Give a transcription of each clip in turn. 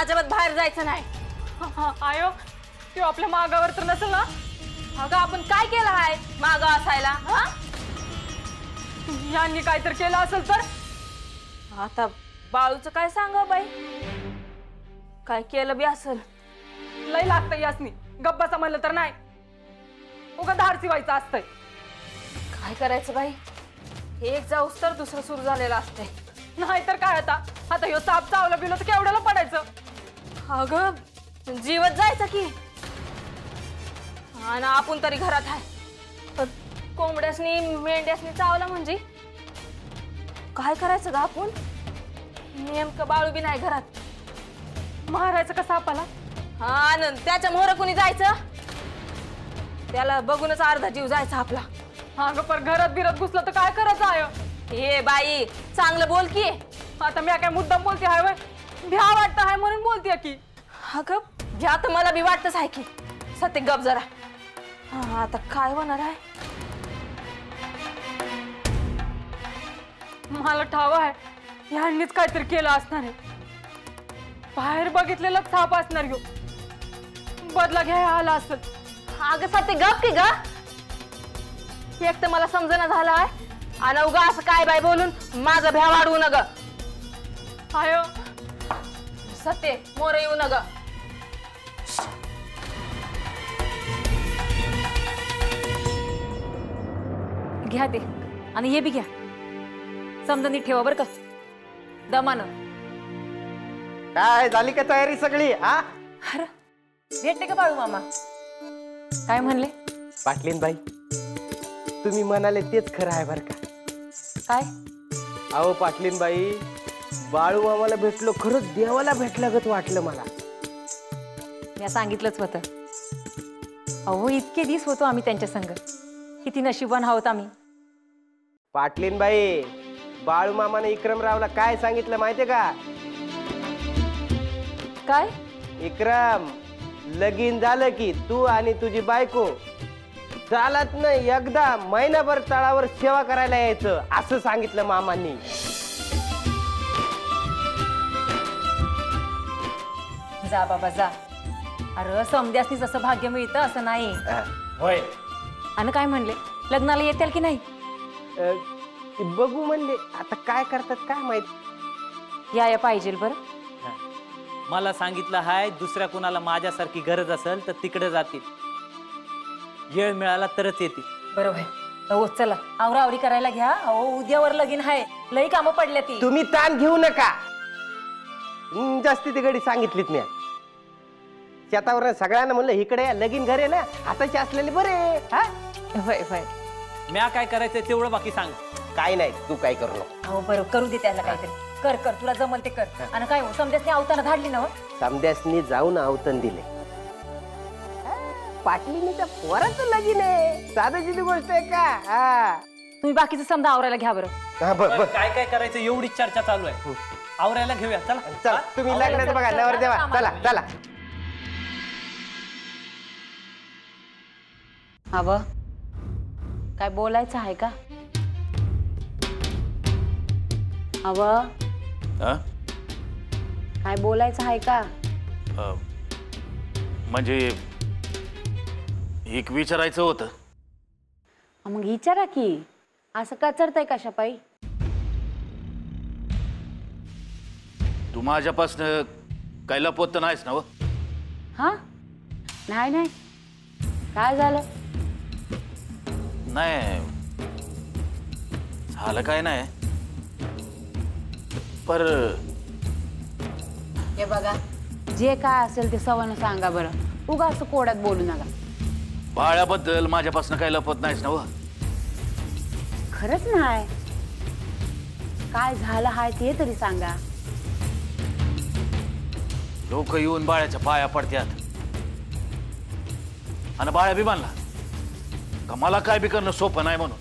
अजिबात बाहेर जायचं नाही. आयो तू आपल्या मागावर तर नसेल ना? अगं आपण काय केलं आहे मागं असायला? हा यांनी काय तर केलं असेल तर? आता बाळूचं काय सांगा बाई, काय केलं बी असेल. लय लागतं यासनी, गप्पाचा म्हणलं तर नाही, उगा धाडसी व्हायचं असतंय. काय करायचं बाई, एक जाऊस तर दुसरं सुरू झालेलं असतंय. नाही तर काय आता आता ह्यो साप चावला बिलो तर केवढ्याला पडायचं. अगं जीवत जायचं की, आणि आपण तरी घरात आहे. पण कोंबड्यासनी मेंढ्यासनी चावला म्हणजे काय करायचं ग आपण? नेमकं बाळू बी नाही घरात. मारायचं का सापाला? हा आनंद त्याच्या मोहर कुणी जायचं, त्याला बघूनच अर्धा जीव जायचा आपला. अगं पर घरात बिरत घुसलं तर काय करायचं आहे? हे बाई चांगलं बोल की. आता मी काय मुद्दाम बोलते आहे वय? भ्या वाटतं आहे म्हणून बोलते की. अगं ज्या तर मला बी वाटतच आहे की. सत्य गप जरा. हा आता काय होणार आहे? मला ठाव आहे यांनीच काहीतरी केलं असणार आहे. बाहेर बघितलेलं साप असणार ह्यो, बदला घ्यायला आला असेल. अगं सत्य गप की ग. एक तर मला समजना झालं आहे, आणि उगा असं काय बाय बोलून माझं भ्या वाढवू न ग. आयो सत्य मोर येऊ न ग. घ्या ते आणि हे बी घ्या. समजा नीट ठेवा बरं का, दमानं. काय झाली का तयारी सगळी? हा अरे भेटले का बाळू मामा? काय म्हणले? पाटलीन बाई, तुम्ही म्हणाले तेच खरं आहे बरं का. काय? अहो पाटलीन बाई, बाळू मामाला भेटलो खरंच देवाला भेटल्यागत वाटलं मला. मी सांगितलंच होतं. अहो इतके दिवस होतो आम्ही त्यांच्या संग, किती नशिबान आहोत आम्ही. पाटलीन बाई, बाळू मामाने इक्रमरावला काय सांगितलं माहितीये का? काय? इक्रम, लगीन झालं की तू आणि तुझी बायको चालत नाही एकदा महिनाभर तळावर सेवा करायला यायचं, असं सांगितलं मामांनी. जा बाबा जा. अरे समध्यासनी जसं भाग्य मिळतं असं नाही. होय. आणि काय म्हणले, लग्नाला येतील की नाही? बघू म्हणले, आता काय करतात काय माहित. या पाहिजे बरं. मला सांगितलं हाय, दुसऱ्या कुणाला माझ्यासारखी गरज असेल तर तिकडे जातील, वेळ मिळाला तरच येतील. बरोबर. हो चला आवरावरी करायला घ्या. अहो उद्यावर लगीन आहे, लई कामं पडल्या ती. तुम्ही ताण घेऊ नका. जास्ती ती गडी सांगितलीत मी. शेतावर सगळ्यांना म्हणलं इकडे या, लगीन घरे ना हाताचे असलेले बरे. हा होय होय. म्या काय करायचंय तेवढं बाकी सांग. काय नाही, तू काय करू नको. अहो बरं करू दे त्याला काहीतरी. कर कर तुला जमल ते कर. आणि काय हो समध्यासनी आवताना धाडली ना? समध्यासनी जाऊन आवतन दिले. पाटलीनीच्या पोराचं लगीन आहे, साधाची गोष्ट आहे का? हा तुम्ही बाकीचं समजा आवरायला घ्या बरं. काय काय करायचं एवढी चर्चा चालू आहे, आवरायला घेऊया. चला चल तुम्ही लग्नाचं बघा, नवर देवा. चला चला. हवं काय बोलायचं आहे का? हवं काय बोलायचं आहे का? म्हणजे एक विचारायचं होतं. मग विचारा की, असं कचरताय कशापायी? तू माझ्यापासून काही लपवत तर नाहीस ना? व हा नाही नाही, काय झालं? नाही झालं काय नाही, पर हे बघा, जे काय असेल ते सवानं सांगा बरं. उगा असं कोड्यात बोलू नका. बाळ्याबद्दल माझ्यापासून काही लपवत नाहीस ना? व खरंच नाही, काय झालं हाय ते तरी सांगा. लोक येऊन बाळ्याच्या पाया पडतात आणि बाळ्या बी मानला का मला काय बी करणं सोपं नाही म्हणून.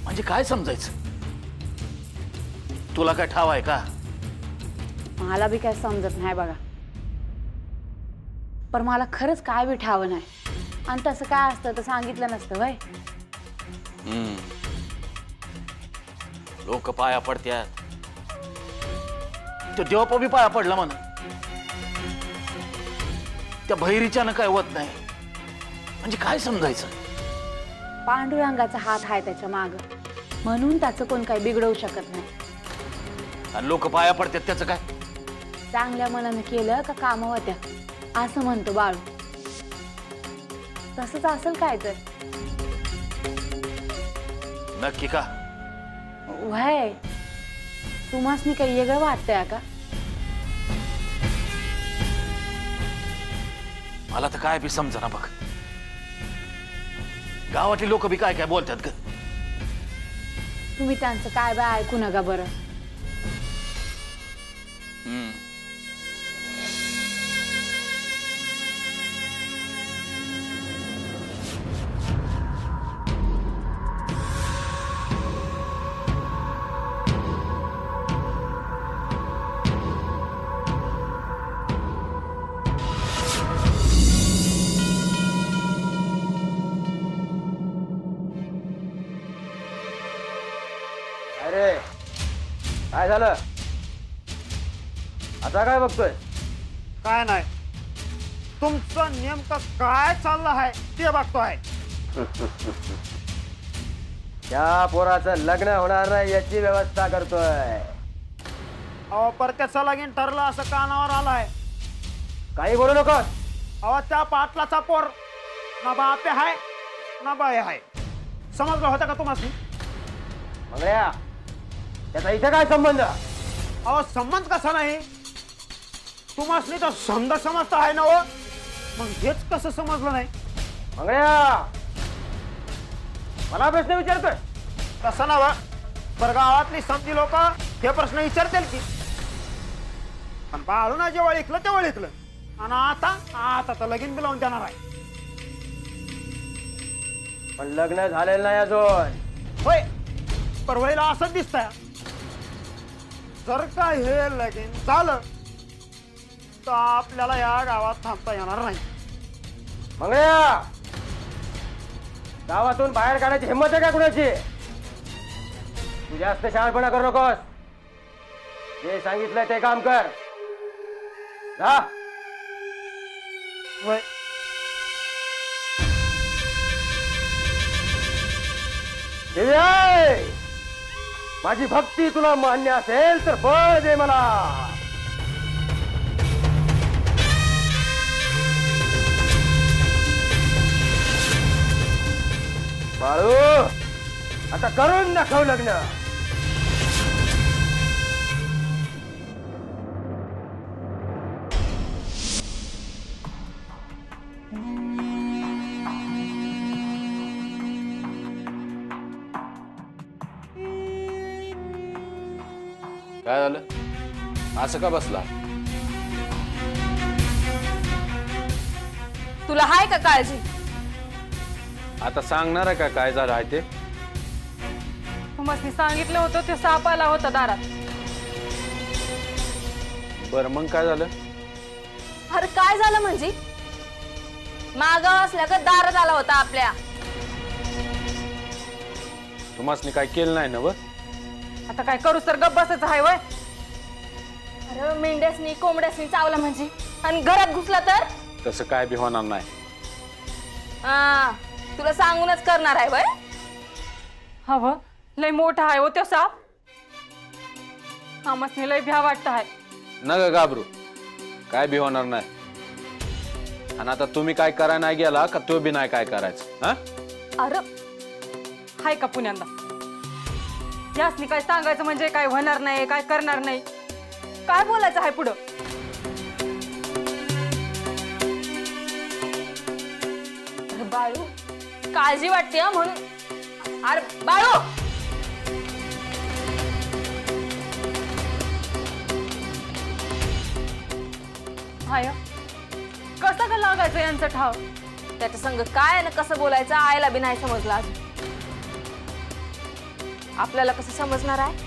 म्हणजे काय समजायचं? तुला काय ठाव आहे का? मला बी काय समजत नाही बघा. पण मला खरंच काय बी ठावं नाही. आणि तसं काय असतं तर सांगितलं नसतं वय. लोक पाया पडतात, तो देवापावी पाया पडला म्हणा. त्या बहिरीच्यानं काय होत नाही म्हणजे काय समजायचं. पांडुरंगाचा हात आहे त्याच्या माग, म्हणून त्याचं कोण काही बिघडवू शकत नाही. आणि लोक पाया पडतात त्याचं काय. चांगल्या मनानं केलं का काम होत्या असं म्हणतो बाळू. तसंच असेल काय तर. नक्की का. वय तुम्हासनी काही वेगळं वाटतंय का. मला तर काय बी समजना बघ. गावातली लोक बी काय काय बोलतात ग. तुम्ही त्यांचं काय बाय ऐकू नका बरं. अरे काय झालं आता काय बघतोय. काय नाही, तुमचं नेमकं काय चाललं आहे ते बघतोय. त्या पोराचं लग्न होणार नाही याची व्यवस्था करतोय. अहो परत्याचं लगीन ठरलं असं कानावर आलाय. काही बोलू नकोस. अहो त्या पाटलाचा पोर ना बापे हाय ना बाय हाय. समजलं होतं का तुम्हाला. मंगळ्या त्याचा इथे काय संबंध. अहो संबंध कसा नाही, तुम्हाला तर समजा समजता आहे ना हो. मग हेच कसं समजलं नाही. मंगळ्या मला प्रश्न विचारतोय. तसं ना बरं, गावातली समजी लोक हे प्रश्न विचारतील की. पण बाळूना जेव्हा ऐकलं तेव्हा ऐकलं. आणि आता तर लगीन बी लावून देणार आहे. पण लग्न झालेलं नाही अजून. होय परवईला असंच दिसतंय. जर का हे लगीन झालं तर आपल्याला या गावात थांबता येणार नाही. मंगळ्या गावातून बाहेर काढायची हिंमत आहे का कुणाची. तू जास्त शहाणपणा करू नकोस. जे सांगितलंय ते काम कर. जा. होय दिव्या, माझी भक्ती तुला मान्य असेल तर बळ दे मला. बाळू आता करून दाखव लग्न. काय झालं असं का बसला. तुला हाय का काळजी. आता सांगणार आहे का काय झालं आहे ते. तुम्हाला सांगितलं होतं ते साप आला होता दारात. बरं मग काय झालं. अरे काय झालं म्हणजे मागाव असल्या का दारात आला होता आपल्या. तुम्हाला काय केलं नाही ना. आता काय करू तर गप्प बसच आहे वय. अरे मेंढ्यासनी कोंबड्यासनी चावला म्हणजे आणि घरात घुसला तर. तसं काय बी होणार नाही. तुला सांगूनच करणार आहे वय. हवं लय मोठा आहे हो तो साप. आमसनी लय भ्या वाटत आहे. न घाबरू काय बी होणार नाही. आणि आता तुम्ही काय करायला नाही गेला का तो बी नाही काय करायचं. हा अरे हाय का पुण्यांदा. यासनी काय सांगायचं म्हणजे काय होणार नाही काय करणार नाही. काय बोलायचं आहे पुढं. बाळू काळजी वाटते म्हणून. अरे बाळू हाय कसं का लागायचं यांचं ठाव. त्याच्या संग काय ना कसं बोलायचं आईला बी नाही समजलं अजून. आपल्याला कसं समजणार आहे.